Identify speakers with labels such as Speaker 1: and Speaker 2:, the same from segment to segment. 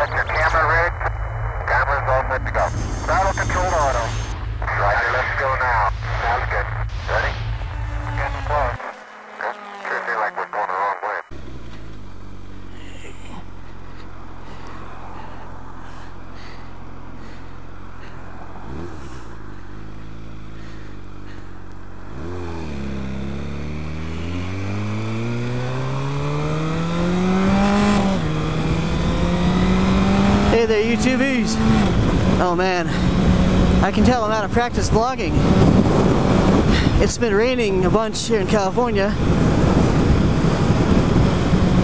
Speaker 1: Got your camera rigged? Camera's all good to go. Throttle control auto. Roger, let's go now. Sounds good. Ready? Getting close. Good. Sure feel like we're going the wrong way.
Speaker 2: Hey there, YouTubies! Oh man, I can tell I'm out of practice vlogging. It's been raining a bunch here in California,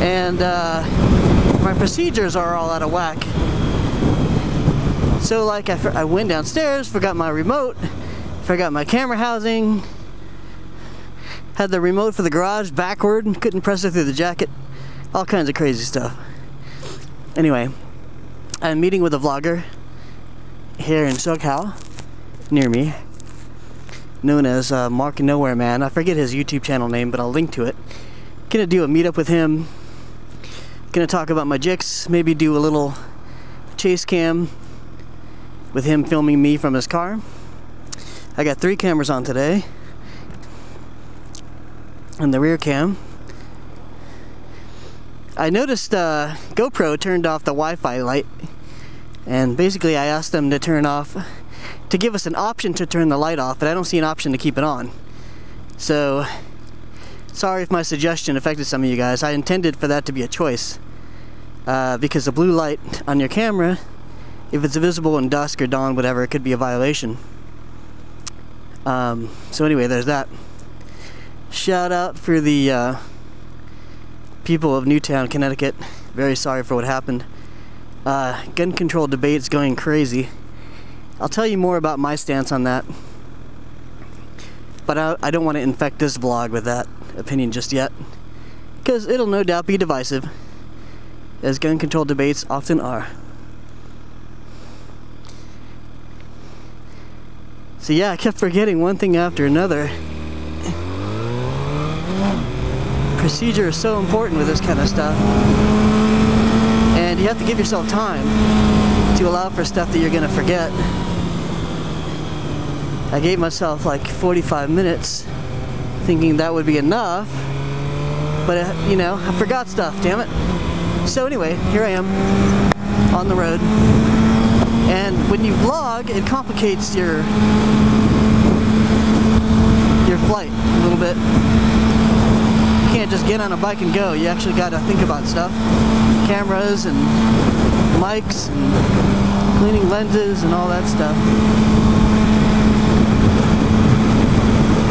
Speaker 2: and my procedures are all out of whack. So like I went downstairs, forgot my remote, forgot my camera housing, had the remote for the garage backward, couldn't press it through the jacket, all kinds of crazy stuff. Anyway, I'm meeting with a vlogger here in SoCal, near me, known as MarkNowhereMan. I forget his YouTube channel name, but I'll link to it. Gonna do a meetup with him. Gonna talk about my jigs, maybe do a little chase cam with him filming me from his car. I got 3 cameras on today, and the rear cam. I noticed GoPro turned off the Wi-Fi light, and basically I asked them to turn off, to give us an option to turn the light off, but I don't see an option to keep it on. So, sorry if my suggestion affected some of you guys. I intended for that to be a choice, because the blue light on your camera, if it's visible in dusk or dawn, whatever, it could be a violation. So anyway, there's that. Shout out for the people of Newtown, Connecticut. Very sorry for what happened. Gun control debate's going crazy. I'll tell you more about my stance on that, but I don't want to infect this vlog with that opinion just yet, because it'll no doubt be divisive, as gun control debates often are. So yeah, I kept forgetting one thing after another. Procedure is so important with this kind of stuff, and you have to give yourself time to allow for stuff that you're gonna forget. I gave myself like 45 minutes thinking that would be enough, but you know, I forgot stuff, damn it. So anyway, here I am on the road, and when you vlog, it complicates your flight a little bit. You can't just get on a bike and go. You actually got to think about stuff. Cameras and mics and cleaning lenses and all that stuff.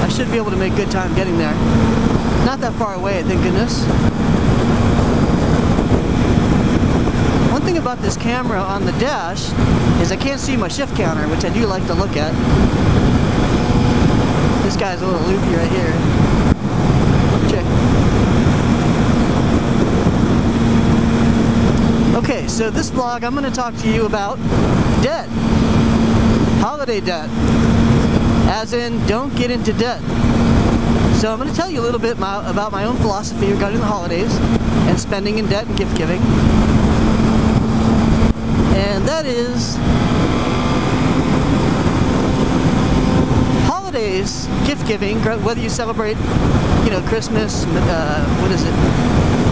Speaker 2: I should be able to make good time getting there. Not that far away, thank goodness. One thing about this camera on the dash is I can't see my shift counter, which I do like to look at. This guy's a little loopy right here. Check. Okay, so this vlog I'm going to talk to you about debt. Holiday debt. As in, don't get into debt. So I'm going to tell you a little bit about my own philosophy regarding the holidays and spending in debt and gift giving. And that is, holidays, gift giving, whether you celebrate, you know, Christmas, what is it,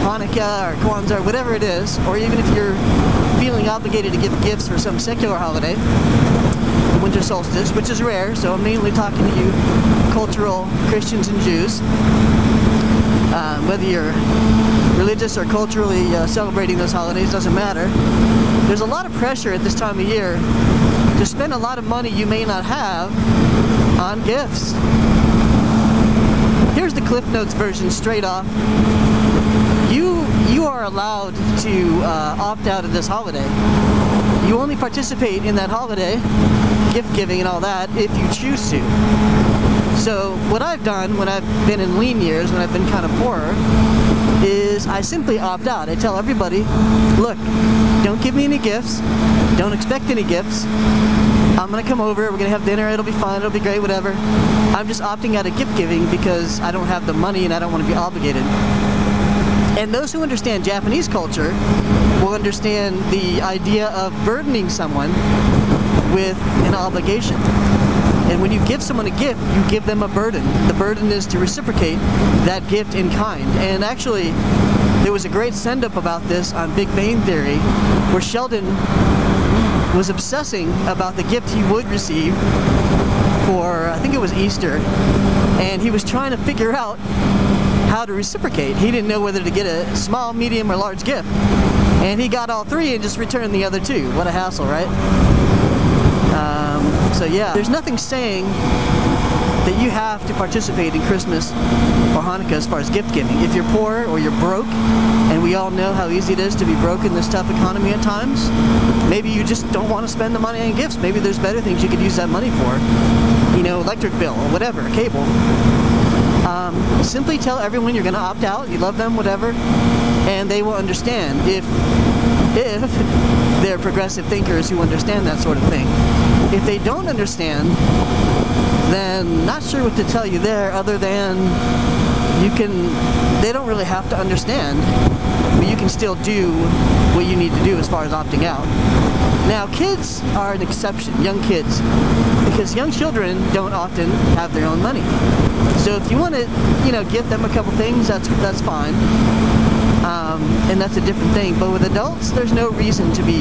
Speaker 2: Hanukkah or Kwanzaa, or whatever it is, or even if you're feeling obligated to give gifts for some secular holiday, the winter solstice, which is rare, so I'm mainly talking to you cultural Christians and Jews. Whether you're religious or culturally celebrating those holidays, doesn't matter. There's a lot of pressure at this time of year to spend a lot of money you may not have on gifts. Here's the Cliff Notes version straight off. You are allowed to opt out of this holiday. You only participate in that holiday, gift giving and all that, if you choose to. So what I've done when I've been in lean years, when I've been kind of poorer, is I simply opt out. I tell everybody, look, don't give me any gifts, don't expect any gifts. I'm gonna come over, we're gonna have dinner, it'll be fun, it'll be great, whatever. I'm just opting out of gift giving because I don't have the money and I don't want to be obligated. And those who understand Japanese culture will understand the idea of burdening someone with an obligation. And when you give someone a gift, you give them a burden. The burden is to reciprocate that gift in kind. And actually, there was a great send-up about this on Big Bang Theory, where Sheldon was obsessing about the gift he would receive for, I think it was Easter, and he was trying to figure out how to reciprocate. He didn't know whether to get a small, medium, or large gift. And he got all three and just returned the other two. What a hassle, right? So yeah, there's nothing saying that you have to participate in Christmas or Hanukkah as far as gift giving. If you're poor or you're broke, and we all know how easy it is to be broke in this tough economy at times, maybe you just don't want to spend the money on gifts. Maybe there's better things you could use that money for. You know, electric bill or whatever, cable. Simply tell everyone you're going to opt out, you love them, whatever, and they will understand if they're progressive thinkers who understand that sort of thing. If they don't understand, then not sure what to tell you there other than they don't really have to understand, but you can still do what you need to do as far as opting out. Now, kids are an exception, young kids, because young children don't often have their own money. So if you want to, you know, give them a couple things, that's fine. And that's a different thing. But with adults, there's no reason to be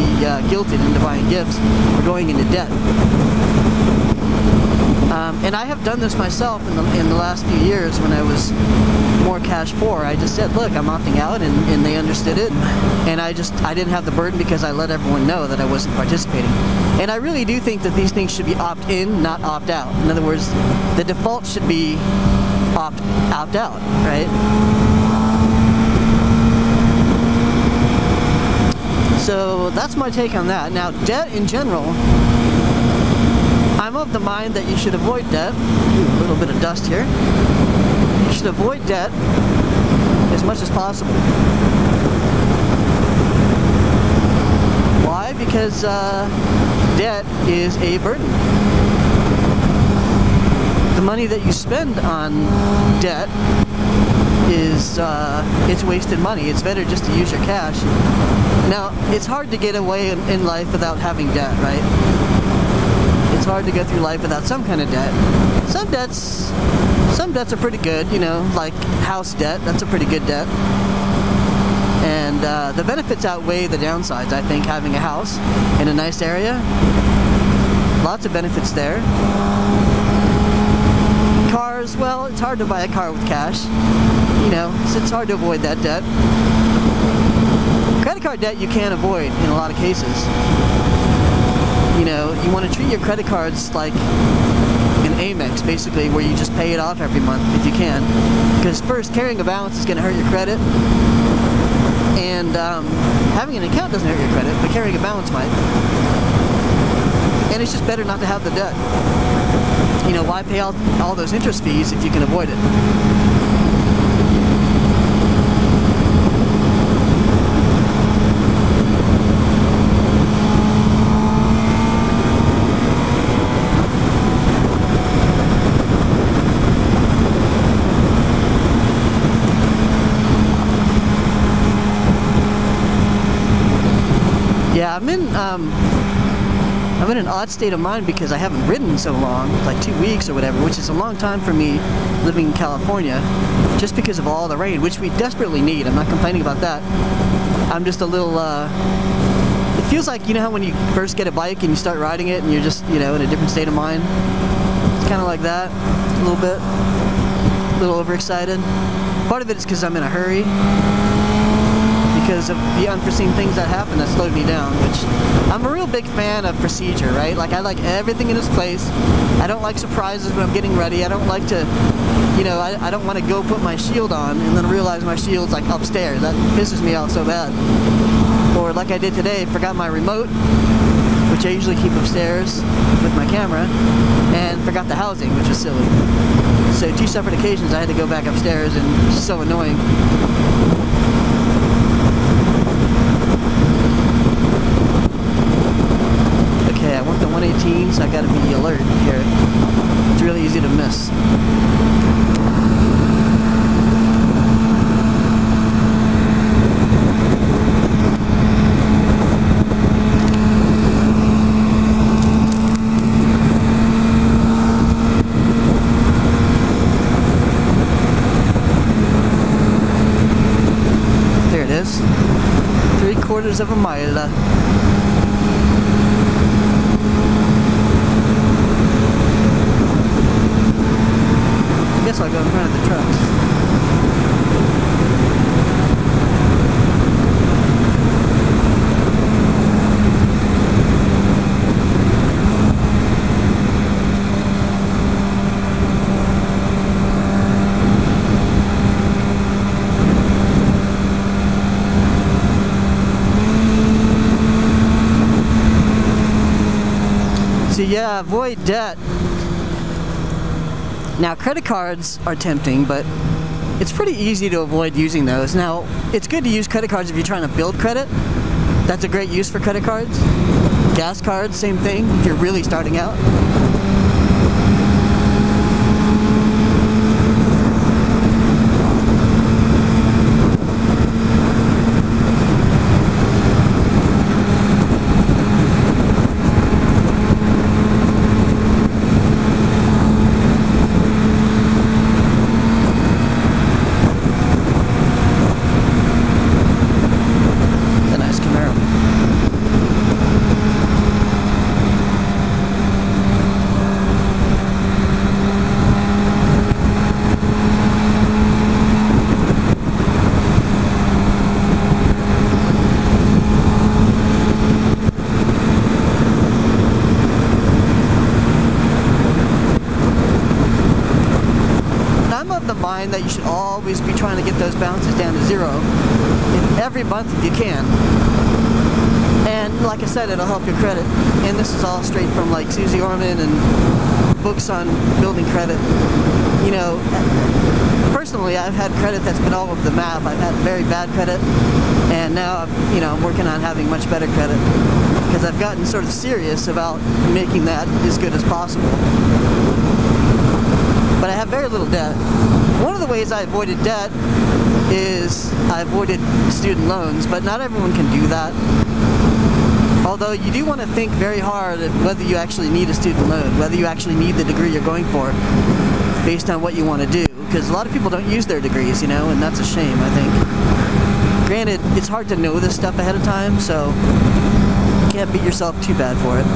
Speaker 2: guilted into buying gifts or going into debt. And I have done this myself in the last few years when I was more cash poor. I just said, look, I'm opting out, and they understood it. And I didn't have the burden because I let everyone know that I wasn't participating. And I really do think that these things should be opt-in, not opt-out. In other words, the default should be opt-out, right? So that's my take on that. Now, debt in general, I'm of the mind that you should avoid debt. Ooh, a little bit of dust here. You should avoid debt as much as possible. Why? Because debt is a burden. The money that you spend on debt is it's wasted money. It's better just to use your cash. Now, it's hard to get away in life without having debt, right? It's hard to go through life without some kind of debt. Some debts are pretty good, you know, like house debt. That's a pretty good debt. And the benefits outweigh the downsides, I think, having a house in a nice area. Lots of benefits there. Cars, well, it's hard to buy a car with cash. You know, so it's hard to avoid that debt. Credit card debt you can't avoid in a lot of cases. You know, you want to treat your credit cards like an Amex, basically, where you just pay it off every month if you can. Because first, carrying a balance is going to hurt your credit. And having an account doesn't hurt your credit, but carrying a balance might. And it's just better not to have the debt. You know, why pay all those interest fees if you can avoid it? Yeah, I'm in an odd state of mind because I haven't ridden in so long, like 2 weeks or whatever, which is a long time for me living in California, just because of all the rain, which we desperately need. I'm not complaining about that. I'm just a little, it feels like, you know how when you first get a bike and you start riding it and you're just, you know, in a different state of mind? It's kind of like that, a little bit, a little overexcited. Part of it is because I'm in a hurry, because of the unforeseen things that happen that slowed me down, which I'm a real big fan of procedure, right? Like, I like everything in its place. I don't like surprises when I'm getting ready. I don't like to, you know, I don't want to go put my shield on and then realize my shield's like upstairs. That pisses me off so bad. Or like I did today, forgot my remote, which I usually keep upstairs with my camera, and forgot the housing, which was silly. So 2 separate occasions I had to go back upstairs, and it's so annoying. I want the 118, so I gotta be alert here. It's really easy to miss. is. 3/4 of a mile. I guess I'll go in front of the trucks. So yeah, avoid debt. Now credit cards are tempting, but it's pretty easy to avoid using those. Now, it's good to use credit cards if you're trying to build credit. That's a great use for credit cards. Gas cards, same thing, if you're really starting out. That you should always be trying to get those balances down to zero every month if you can. And like I said, it'll help your credit. And this is all straight from like Susie Orman and books on building credit. You know, personally, I've had credit that's been all over the map. I've had very bad credit, and now you know, I'm working on having much better credit because I've gotten sort of serious about making that as good as possible. But I have very little debt. One of the ways I avoided debt is I avoided student loans, but not everyone can do that. Although you do want to think very hard at whether you actually need a student loan, whether you actually need the degree you're going for, based on what you want to do. Because a lot of people don't use their degrees, you know, and that's a shame, I think. Granted, it's hard to know this stuff ahead of time, so you can't beat yourself too bad for it.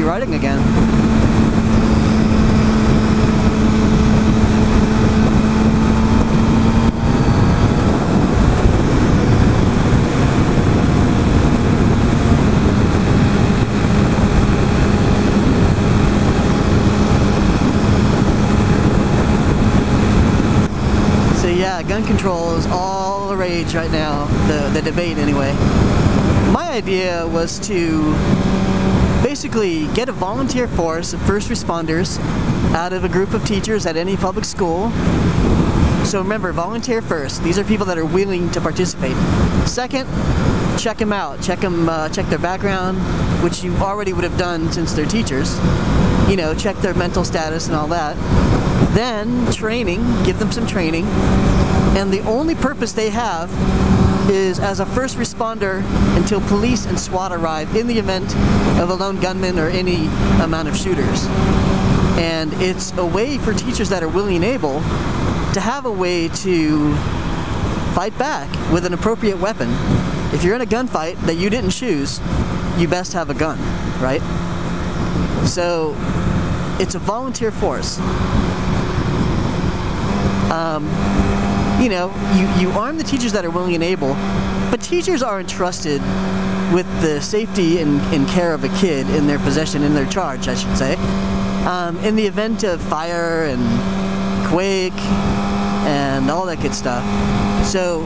Speaker 2: Riding again. So yeah, gun control is all the rage right now, the debate anyway. My idea was to basically get a volunteer force of first responders out of a group of teachers at any public school. So remember, volunteer first. These are people that are willing to participate. Second, check them out. Check their background, which you already would have done since they're teachers. You know, check their mental status and all that. Then training, give them some training. And the only purpose they have is as a first responder until police and SWAT arrive in the event of a lone gunman or any amount of shooters. And it's a way for teachers that are willing and able to have a way to fight back with an appropriate weapon. If you're in a gunfight that you didn't choose, you best have a gun, right? So it's a volunteer force. You know, you arm the teachers that are willing and able, but teachers are entrusted with the safety and care of a kid in their possession, in their charge, I should say. In the event of fire and quake and all that good stuff. So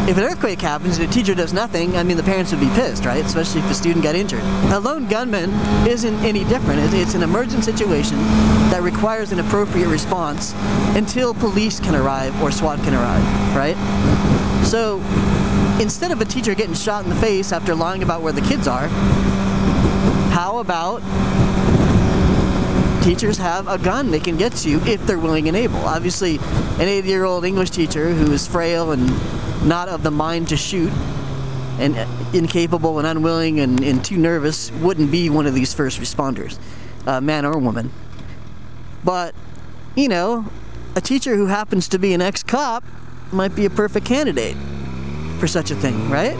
Speaker 2: if an earthquake happens and a teacher does nothing, I mean, the parents would be pissed, right? Especially if a student got injured. A lone gunman isn't any different. It's an emergent situation that requires an appropriate response until police can arrive or SWAT can arrive, right? So instead of a teacher getting shot in the face after lying about where the kids are, how about teachers have a gun they can get to you if they're willing and able. Obviously, an 80-year-old English teacher who is frail and not of the mind to shoot and incapable and unwilling and too nervous wouldn't be one of these first responders, man or woman. But, you know, a teacher who happens to be an ex-cop might be a perfect candidate for such a thing, right?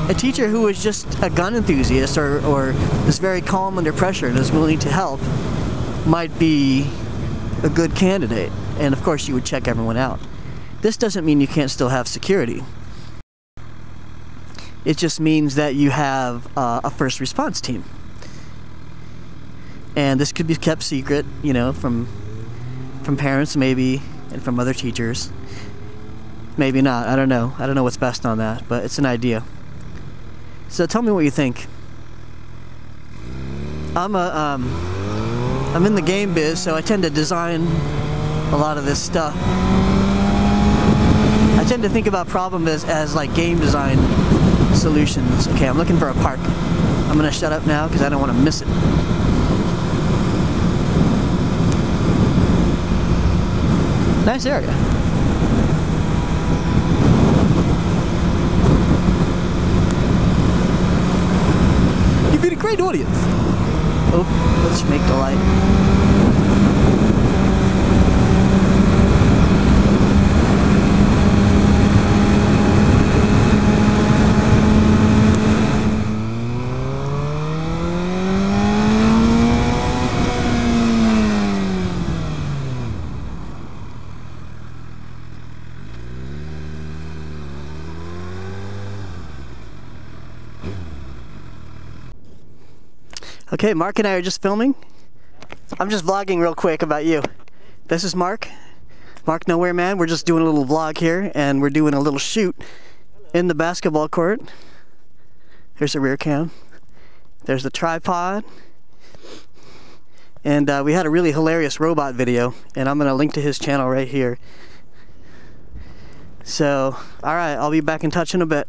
Speaker 2: A teacher who is just a gun enthusiast or is very calm under pressure and is willing to help might be a good candidate. And of course you would check everyone out. This doesn't mean you can't still have security. It just means that you have a first response team. And this could be kept secret, you know, from parents maybe, and from other teachers. Maybe not, I don't know. I don't know what's best on that, but it's an idea. So tell me what you think. I'm in the game biz, so I tend to design a lot of this stuff. I tend to think about problems as like game design solutions. Okay, I'm looking for a park. I'm gonna shut up now because I don't want to miss it. Nice area. You've been a great audience. Oh, let's make the light. Okay, Mark and I are just filming. I'm just vlogging real quick about you. This is Mark, MarkNowhereMan. We're just doing a little vlog here, and we're doing a little shoot in the basketball court. Here's the rear cam. There's the tripod. And we had a really hilarious robot video, and I'm gonna link to his channel right here. So, alright, I'll be back in touch in a bit.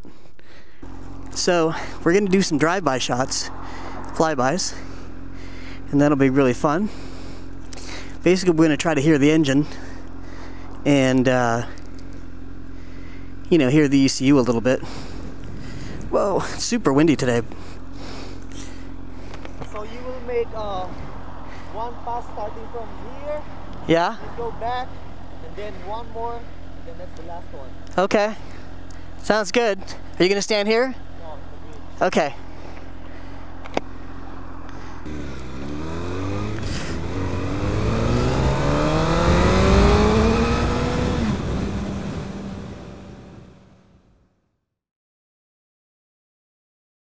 Speaker 2: So, we're gonna do some drive-by shots. Flybys, and that'll be really fun. Basically, we're going to try to hear the engine and you know, hear the ECU a little bit. Whoa, it's super windy today.
Speaker 3: So you will make one pass starting from here.
Speaker 2: Yeah.
Speaker 3: And go back, and then one more, and then that's the last one.
Speaker 2: Okay. Sounds good. Are you going to stand here?
Speaker 3: No,
Speaker 2: okay.